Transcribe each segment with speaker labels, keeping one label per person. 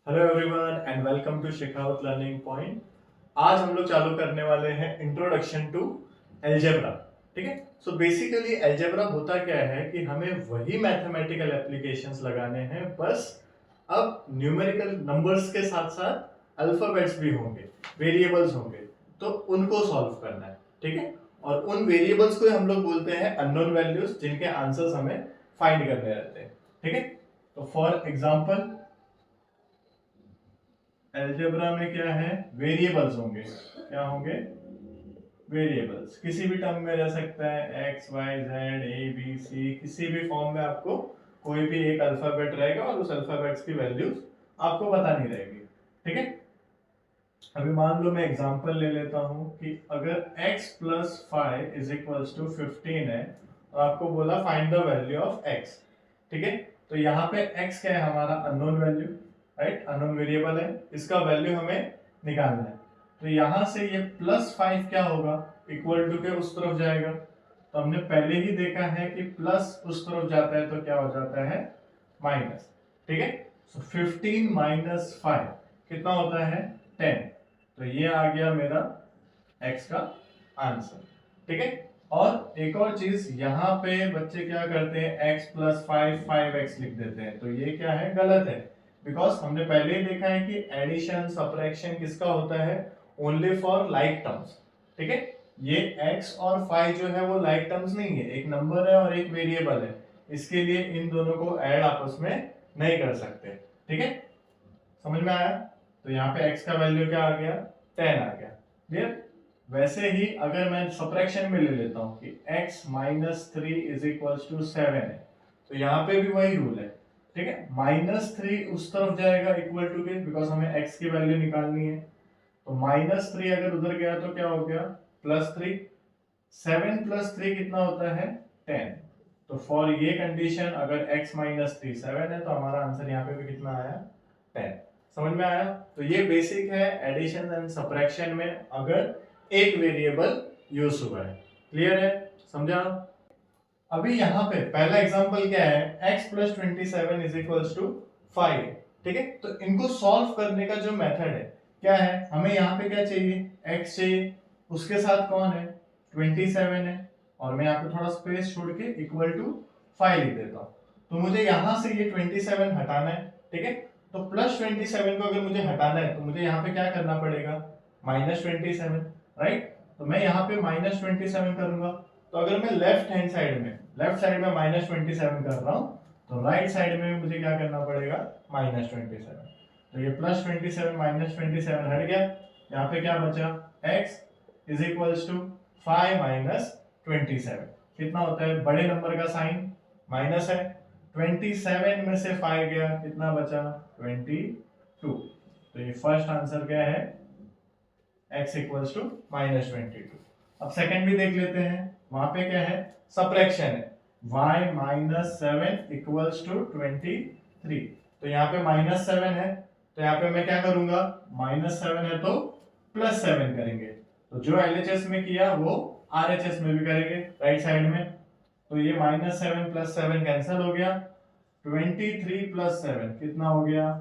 Speaker 1: Hello everyone and welcome to Shikhawat learning point. आज हम लोग चालू करने वाले हैं इंट्रोडक्शन टू अलजेब्रा। ठीक है, सो बेसिकली अलजेब्रा होता क्या है कि हमें वही मैथमेटिकल एप्लीकेशंस लगाने हैं, बस अब न्यूमेरिकल नंबर्स के साथ साथ अल्फाबेट्स भी होंगे, वेरिएबल्स होंगे, तो उनको सॉल्व करना है। ठीक है, और उन वेरिएबल्स को हम लोग बोलते हैं अननोन वैल्यूज, जिनके आंसर्स हमें फाइंड करने रहते हैं। ठीक है, तो फॉर एग्जाम्पल अलजेब्रा में क्या है, वेरिएबल्स होंगे। क्या होंगे? वेरिएबल्स किसी भी टर्म में रह सकता है, X Y Z A B C, किसी भी फॉर्म में आपको कोई भी एक अल्फाबेट रहेगा और उस अल्फाबेट्स की वैल्यूज आपको बतानी रहेगी। ठीक है, अभी मान लो मैं एग्जांपल ले लेता हूं कि अगर x plus 5 is equals to 15 है और आपको बोला find the value of x। ठीक है, तो यहाँ पे x क्या है, हमारा unknown value, right, unknown variable है, इसका वैल्यू हमें निकालना है। तो यहाँ से ये प्लस 5 क्या होगा, इक्वल टू के उस तरफ जाएगा। तो हमने पहले ही देखा है कि प्लस उस तरफ जाता है तो क्या हो जाता है, माइनस। ठीक है, सो 15 माइनस 5 कितना होता है, 10। तो ये आ गया मेरा x का आंसर। ठीक है, और एक और चीज, यहाँ पे बच्चे क्या करते हैं, x प्लस 5 5x लिख देते हैं, तो ये क्या है, गलत है। बिकॉज हमने पहले ही देखा है कि एडिशन सब्ट्रैक्शन किसका होता है, ओनली फॉर लाइक टर्म्स। ठीक है, ये x और 5 जो है वो लाइक टर्म्स नहीं है, एक नंबर है और एक वेरिएबल है, इसके लिए इन दोनों को ऐड आपस में नहीं कर सकते। ठीक है, समझ में आया? तो यहाँ पे x का वैल्यू क्या आ गया, 10 आ गया। क्लियर? वैसे ही अगर मैं सब्ट्रैक्शन में ले लेता हूँ कि x minus 3 is equals to 7 है, तो यहाँ पे भी वही रूल है। ठीक है, माइनस 3 उस तरफ जाएगा इक्वल टू के, बिकॉज हमें x की वैल्यू निकालनी है। तो माइनस 3 अगर उधर गया तो क्या हो गया, प्लस 3। 7 प्लस 3 कितना होता है, 10। तो फॉर ये कंडीशन अगर x माइनस 3 7 है तो हमारा आंसर यहाँ पे भी कितना आया, 10। समझ में आया? तो ये बेसिक है एडिशन एंड सब्ट्रैक्शन में अगर एक वेरिएबल यूज हुआ है। क्लियर है? समझा? अभी यहाँ पे पहला एग्जांपल क्या है, x plus 27 is equals to 5। ठीक है, तो इनको सॉल्व करने का जो मेथड है क्या है, हमें यहाँ पे क्या चाहिए, x चाहिए, उसके साथ कौन है, 27 है, और मैं यहाँ पे थोड़ा स्पेस छोड़ के इक्वल टू 5 लिख देता हूँ। तो मुझे यहाँ से ये 27 हटाना है। ठीक है, तो प्लस 27 को अगर मुझे हटाना है तो मुझे यहाँ पे क्या करना पड़ेगा, माइनस 27, राइट। तो मैं यहाँ पे माइनस 27 करूंगा। तो अगर मैं लेफ्ट साइड में माइनस 27 कर रहा हूँ, तो राइट साइड में मुझे क्या करना पड़ेगा, माइनस 27। तो ये प्लस 27 माइनस 27 हट गया, यहाँ पे क्या बचा, x is equals to 5 minus 27। कितना होता है, बड़े नंबर का साइन माइनस है, 27 में से 5 गया, कितना बचा, 22। तो ये फर्स्ट आंसर क्या है, x इक्वल्स टू माइनस 22। अब सेकंड भी देख लेते हैं, वहां पे क्या है, सब्ट्रैक्शन है, y माइनस 7 इक्वल्स टू 23। तो यहाँ पे माइनस 7 है, तो यहाँ पे मैं क्या करूंगा, माइनस 7 है तो प्लस 7 करेंगे। तो जो एलएचएस में किया वो आरएचएस में भी करेंगे राइट साइड में। तो ये माइनस 7 प्लस 7 कैंसिल हो गया, 23 प्लस 7 कितना हो गया,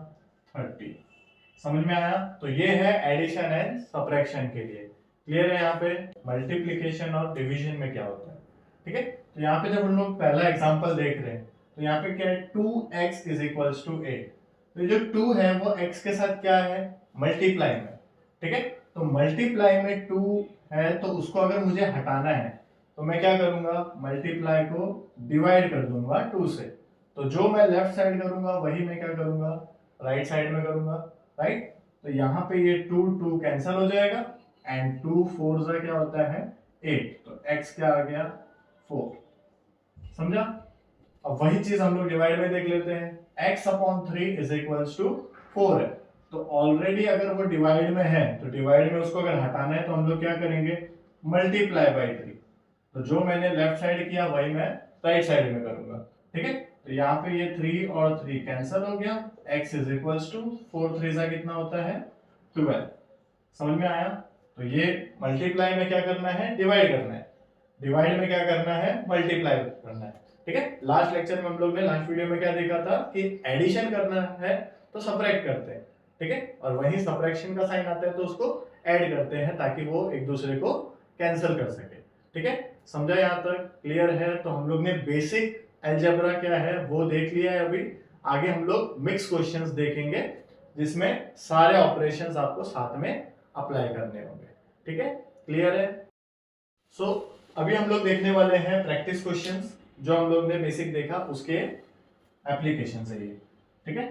Speaker 1: 30। समझ में आया? तो ये है एडिशन एंड सब्ट्रैक्शन के लिए। क्लियर है? यहाँ पे मल्टीप्लिकेशन और डिवीजन में क्या होता है। ठीक है, तो यहाँ पे जब हम लोग पहला एग्जांपल देख रहे हैं तो यहाँ पे क्या है, 2x इज इक्वल्स टू 8। तो ये जो 2 है वो x के साथ क्या है, मल्टीप्लाई में। ठीक है, तो मल्टीप्लाई में 2 है, तो उसको अगर मुझे हटाना है तो मैं क्या करूंगा, मल्टीप्लाई को डिवाइड कर दूंगा 2 से। तो जो मैं लेफ्ट साइड करूंगा वही मैं क्या करूंगा, राइट साइड में करूंगा, राइट। तो यहाँ पे ये 2 2 कैंसिल हो जाएगा एंड 2 4 से क्या होता है, 8। तो x क्या आ गया, 4। समझा? अब वही चीज हम लोग डिवाइड में देख लेते हैं, x upon 3 is equals to 4 है। तो ऑलरेडी अगर वो डिवाइड में है तो डिवाइड में उसको अगर हटाना है तो हम लोग क्या करेंगे, मल्टीप्लाई बाई 3। तो जो मैंने लेफ्ट साइड किया वही मैं राइट साइड में करूंगा। ठीक है, तो यहाँ पे ये 3 और 3 कैंसिल हो गया, x इज इक्वल्स टू 4 3 जा कितना होता है, 12। समझ में आया? तो ये मल्टीप्लाई में क्या करना है, डिवाइड करना है, डिवाइड में क्या करना है, मल्टीप्लाई करना है। ठीक है, लास्ट लेक्चर में हम लोग ने लास्ट वीडियो में क्या देखा था कि एडिशन करना है तो सबट्रैक्ट करते हैं, ठीक है, और वहीं सब्ट्रैक्शन का साइन आता है तो उसको ऐड करते हैं ताकि वो एक दूसरे को कैंसिल कर सके। ठीक है, समझा यहाँ तक? क्लियर है? तो हम लोग ने बेसिक अलजेब्रा क्या है वो देख लिया है। अभी आगे हम लोग मिक्स क्वेश्चंस देखेंगे जिसमें सारे ऑपरेशंस आपको साथ में अप्लाई करने होंगे। ठीक है, क्लियर है? सो अभी हम लोग देखने वाले हैं प्रैक्टिस क्वेश्चंस, जो हम लोग ने बेसिक देखा उसके एप्लीकेशन से ये। ठीक है,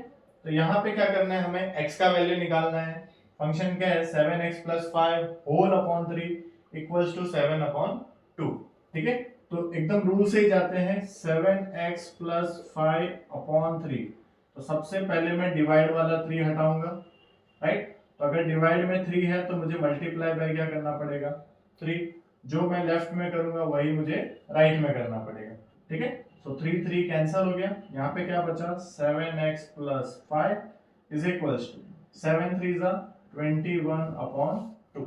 Speaker 1: तो यहाँ पे क्या करना है, हमें x का वैल्यू निकालना है। फंक्शन क्या है 7x + 5 whole upon 3 equals to 7 upon 2। ठीक है, तो एकदम रूल से ही जाते हैं। 7x + 5 अपॉन 3, तो सबसे पहले मैं डिवाइड वाला 3 हटाऊंगा, राइट। तो अगर डिवाइड में 3 है तो मुझे मल्टीप्लाई बाय क्या करना पड़ेगा, 3। जो मैं लेफ्ट में करूंगा वही मुझे राइट में करना पड़ेगा। ठीक है, सो 3 3 कैंसिल हो गया। यहाँ पे क्या बचा, 7x + 5 is equals to 7 3 21 upon 2,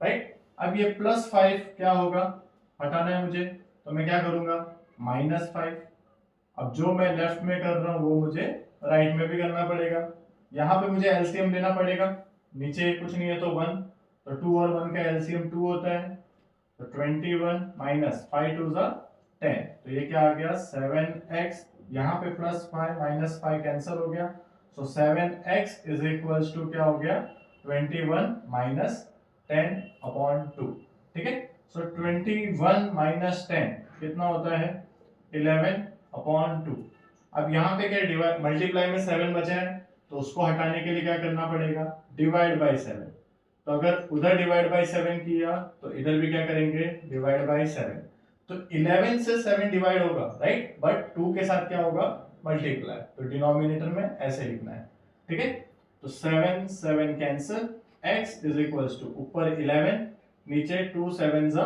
Speaker 1: right. अब ये +5 क्या होगा, हटाना है मुझे, तो मैं क्या करूंगा, -5। अब जो मैं लेफ्ट में कर रहा हूं वो मुझे राइट में भी करना पड़ेगा। यहाँ पे मुझे एलसीएम लेना पड़ेगा, नीचे कुछ नहीं है तो 1, तो 2 और 1 का एलसीएम 2 होता है, तो 21 - 5 2 10, तो ये क्या आ गया 7x, यहाँ पे +5 - 5 कैंसिल हो गया, सो 7x इज इक्वल्स टू क्या हो गया 21 - 10 अपॉन 2। ठीक है, सो 21 - 10 कितना होता है 11 अपॉन 2। अब यहाँ पे क्या डिवाइड मल्टीप्लाई में 7 बचा है, तो उसको हटाने के लिए क्या करना पड़ेगा, डिवाइड बाय 7। तो अगर उधर डिवाइड बाय 7 किया तो इधर भी क्या करेंगे, डिवाइड बाय 7। तो 11 से 7 डिवाइड होगा, राइट, बट 2 के साथ क्या होगा, मल्टीप्लाई, तो डिनोमिनेटर में ऐसे लिखना है। ठीक है, तो 7 7 cancel, x is equals to ऊपर 11 नीचे 2 7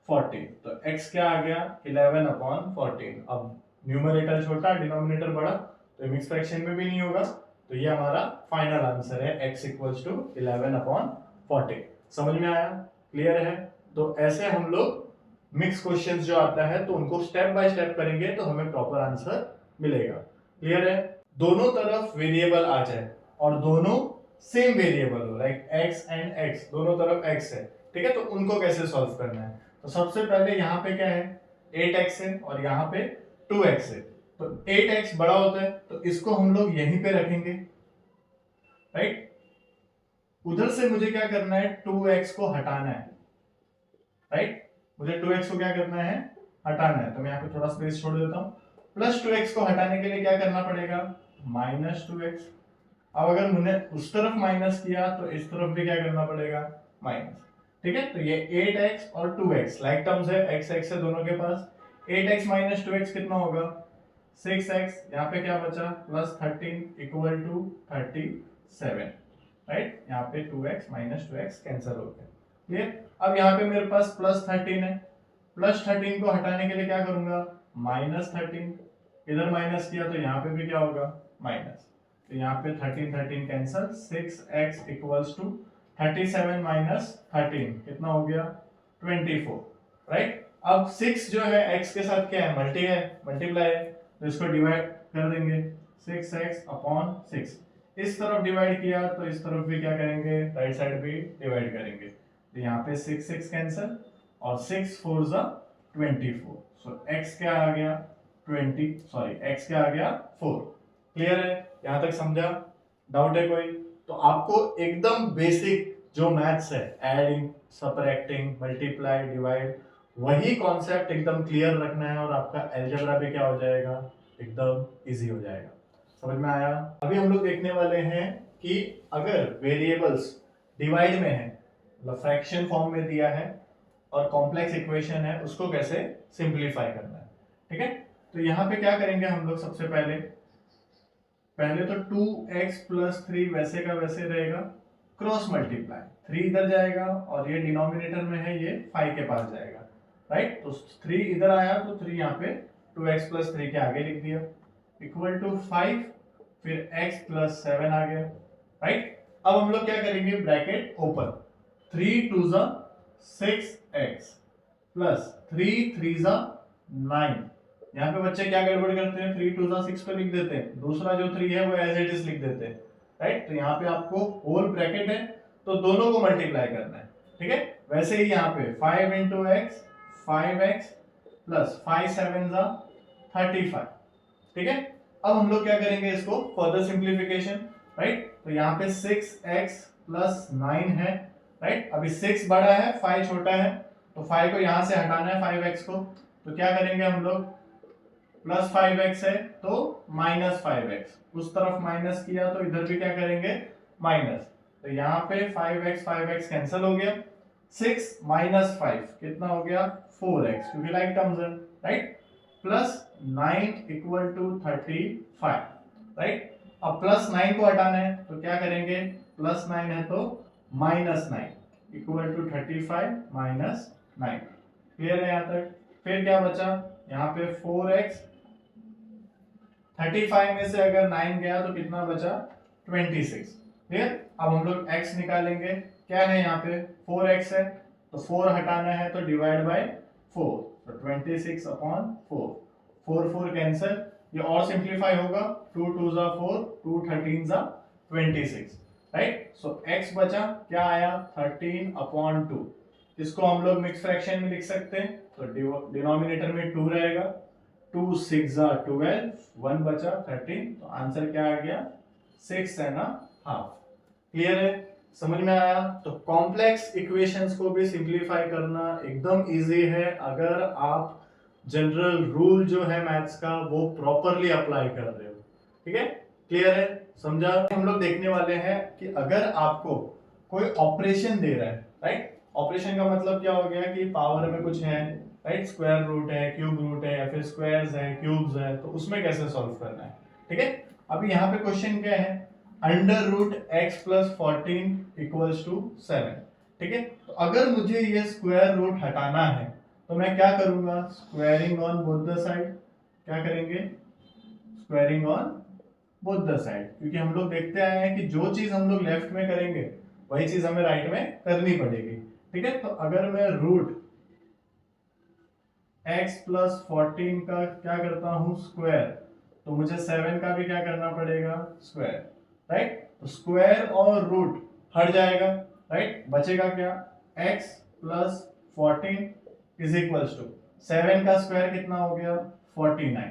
Speaker 1: 14, तो x क्या आ गया 11 अपॉन 14। अब न्यूमरेटर छोटा डिनोमिनेटर बड़ा, तो मिक्स फ्रैक्शन में भी नहीं होगा, तो ये हमारा फाइनल आंसर है x इक्वल्स टू 11 अपॉन 40। समझ में आया? क्लियर है? तो ऐसे हम लोग मिक्स क्वेश्चंस जो आता है तो उनको स्टेप बाय स्टेप करेंगे तो हमें प्रॉपर आंसर मिलेगा। क्लियर है? दोनों तरफ वेरिएबल आ जाए और दोनों सेम वेरिएबल हो, लाइक x एंड x, दोनों तरफ x है। ठीक है, तो उनको कैसे सॉल्व करना है, तो सबसे पहले यहाँ पे क्या है 8x है और यहाँ पे 2x है, तो 8x बड़ा होता है तो इसको हम लोग यहीं पे रखेंगे, राइट। उधर से मुझे क्या करना है 2x को हटाना है, राइट। मुझे 2x को क्या करना है, हटाना है, तो मैं यहाँ पे थोड़ा स्पेस छोड़ देता हूँ। प्लस 2x को हटाने के लिए क्या करना पड़ेगा, -2x। अब अगर मैंने उस तरफ माइनस किया तो इस तरफ भी क्या करना पड़ेगा, माइनस। ठीक है, तो ये 8x और 2x लाइक टर्म्स है, x x है दोनों के पास। 8x - 2x कितना होगा 6x, यहाँ पे क्या बचा +13 इक्वल टू 37, राइट। यहाँ पे 2x - 2x कैंसिल हो गया, क्लियर। अब यहाँ पे मेरे पास +13 है, +13 को हटाने के लिए क्या करूंगा, -13। इधर माइनस किया तो यहाँ पे भी क्या होगा, माइनस, तो यहाँ पे 13 13 कैंसिल, 6x इक्वल्स टू 37 - 13 कितना हो गया 24, राइट। अब 6 जो है x के साथ क्या है, मल्टीप्लाई है, तो इसको डिवाइड कर देंगे, 6x अपॉन 6। इस तरफ डिवाइड किया तो इस तरफ भी क्या करेंगे, राइट साइड भी डिवाइड करेंगे, तो यहाँ पे 6 6 कैंसिल और 6 4 24, सो x क्या आ गया 4। क्लियर है? यहां तक समझा? डाउट है कोई? तो आपको एकदम बेसिक जो मैथ्स है, एडिंग सबट्रैक्टिंग मल्टीप्लाई डिवाइड, वही कॉन्सेप्ट एकदम क्लियर रखना है और आपका अलजेब्रा भी क्या हो जाएगा, एकदम इजी हो जाएगा। समझ में आया? अभी हम लोग देखने वाले हैं कि अगर वेरिएबल्स डिवाइड में है, मतलब फ्रैक्शन फॉर्म में दिया है और कॉम्प्लेक्स इक्वेशन है, उसको कैसे सिंपलीफाई करना है। ठीक है, तो यहाँ पे क्या करेंगे हम लोग, सबसे पहले तो 2x + 3 वैसे का वैसे रहेगा, क्रॉस मल्टीप्लाई, 3 इधर जाएगा और ये डिनोमिनेटर में है, ये 5 के पास जाएगा, राइट। तो 3 इधर आया तो 3 यहाँ पे 2x + 3 के आगे लिख दिया, इक्वल टू 5, फिर x + 7 आ गया, राइट। अब हम लोग क्या करेंगे, ब्रैकेट ओपन, 3 2 6x प्लस 3 3 9। यहाँ पे बच्चे क्या गड़बड़ करते हैं, 3 2 6 पे लिख देते हैं, दूसरा जो 3 है वो एज इट इज लिख देते हैं, राइट। तो यहाँ पे आपको होल ब्रैकेट है तो दोनों को मल्टीप्लाई करना है, ठीक है। वैसे ही यहाँ पे 5 इंटू एक्स 5x प्लस 5 7 35, ठीक है। अब हम लोग क्या करेंगे, इसको फर्दर सिंप्लीफिकेशन, राइट। तो यहाँ पे 6x प्लस 9 है, राइट। अभी 6 बड़ा है 5 छोटा है, तो 5 को यहाँ से हटाना है 5x को, तो क्या करेंगे हम लोग, प्लस 5x है तो माइनस 5x, उस तरफ माइनस किया तो इधर भी क्या करेंगे माइनस, तो यहाँ पे 5x कैंसिल हो गया, 6 माइनस 5 कितना हो गया 4x, क्योंकि लाइक टर्म्स है, right. Plus 9 equal to 35, right. अब प्लस 9 को हटाना है तो क्या करेंगे, प्लस 9 है तो minus 9 equal to 35 minus 9, clear है यहाँ तक। फिर क्या बचा, यहाँ पे 4x, 35 में से अगर 9 गया तो कितना बचा 26, क्लियर। अब हम लोग x निकालेंगे, क्या है यहाँ पे 4x है तो 4 हटाना है तो डिवाइड बाय 4, तो 26 अपॉन 4, 4 4 कैंसिल, ये और सिंप्लीफाई होगा, 2 2 जा 4, 2 13 जा 26, राइट। सो x बचा क्या आया 13 अपॉन 2, इसको हम लोग मिक्स फ्रैक्शन में लिख सकते हैं, तो डिनोमिनेटर में 2 रहेगा, 2 6 जा 12, 1 बचा 13, तो आंसर क्या आ गया 6 एंड हाफ, क्लियर है, समझ में आया। तो कॉम्प्लेक्स इक्वेशंस को भी सिंप्लीफाई करना एकदम इजी है अगर आप जनरल रूल जो है मैथ्स का वो प्रॉपरली अप्लाई कर रहे हो, ठीक है, क्लियर है, समझा। हम लोग देखने वाले हैं कि अगर आपको कोई ऑपरेशन दे रहा है, राइट, ऑपरेशन का मतलब क्या हो गया कि पावर में कुछ है, राइट, स्क्वायर रूट है, क्यूब रूट है, या फिर स्क्वायर्स है, क्यूब्स है, तो उसमें कैसे सॉल्व करना है, ठीक है। अभी यहाँ पे क्वेश्चन क्या है, under root x plus 14 equals to 7, ठीक है। तो अगर मुझे ये स्क्वायर रूट हटाना है तो मैं क्या करूंगा, squaring on both the side, क्या करेंगे squaring on both the side, क्योंकि हम लोग देखते आए हैं कि जो चीज हम लोग लेफ्ट में करेंगे वही चीज हमें राइट में करनी पड़ेगी, ठीक है। तो अगर मैं रूट x प्लस 14 का क्या करता हूं स्क्वायर, तो मुझे 7 का भी क्या करना पड़ेगा स्क्वायर, राइट। तो स्क्वायर और रूट हट जाएगा, राइट, बचेगा क्या x plus 14 is equals to 7 का स्क्वायर कितना हो गया 49,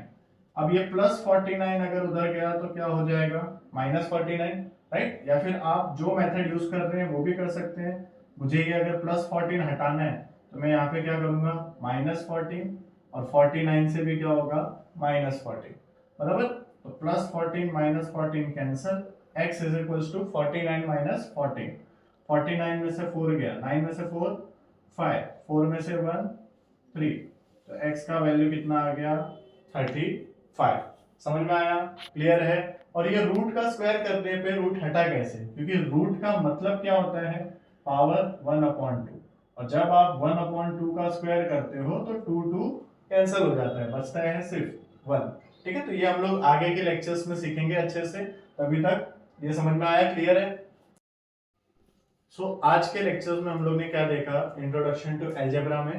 Speaker 1: अब ये प्लस 49 अगर उधर गया तो क्या हो जाएगा माइनस 49, राइट। या फिर आप जो मेथड यूज कर रहे हैं वो भी कर सकते हैं, मुझे ये अगर प्लस 14 हटाना है तो मैं यहाँ पे क्या करूंगा माइनस 14, और 49 से भी क्या होगा माइनस 14, बराबर। तो plus 14 minus 14 cancel, x is equals to 49 minus 14, 49 में से 4 गया, 9 में से 4 5, 4 में से 1 3, तो x का वैल्यू कितना आ गया 35, समझ में आया, क्लियर है। और ये रूट का स्क्वायर करने पे रूट हटा कैसे, क्योंकि रूट का मतलब क्या होता है पावर 1/2, और जब आप 1/2 का स्क्वायर करते हो तो 2 2 कैंसिल हो जाता है, बचता है सिर्फ 1, ठीक है। तो ये हम लोग आगे के लेक्चर्स में सीखेंगे अच्छे से, अभी तक ये समझ में आया, क्लियर है। आज के लेक्चर्स में हम लोग ने क्या देखा, इंट्रोडक्शन टू अलजेब्रा में,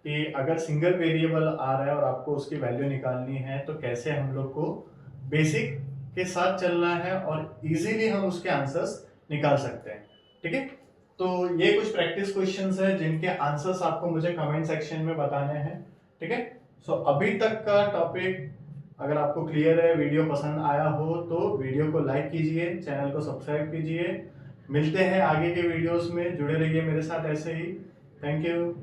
Speaker 1: कि अगर सिंगल वेरिएबल आ रहा है और आपको उसकी वैल्यू निकालनी है तो कैसे हम लोग को बेसिक के साथ चलना है और इजीली हम उसके आंसर्स निकाल सकते हैं, ठीक है। तो ये कुछ प्रैक्टिस क्वेश्चंस है जिनके आंसर्स आपको मुझे कमेंट सेक्शन में बताने हैं, ठीक है। अभी तक का टॉपिक अगर आपको क्लियर है, वीडियो पसंद आया हो तो वीडियो को लाइक कीजिए, चैनल को सब्सक्राइब कीजिए, मिलते हैं आगे के वीडियोस में, जुड़े रहिए मेरे साथ ऐसे ही, थैंक यू।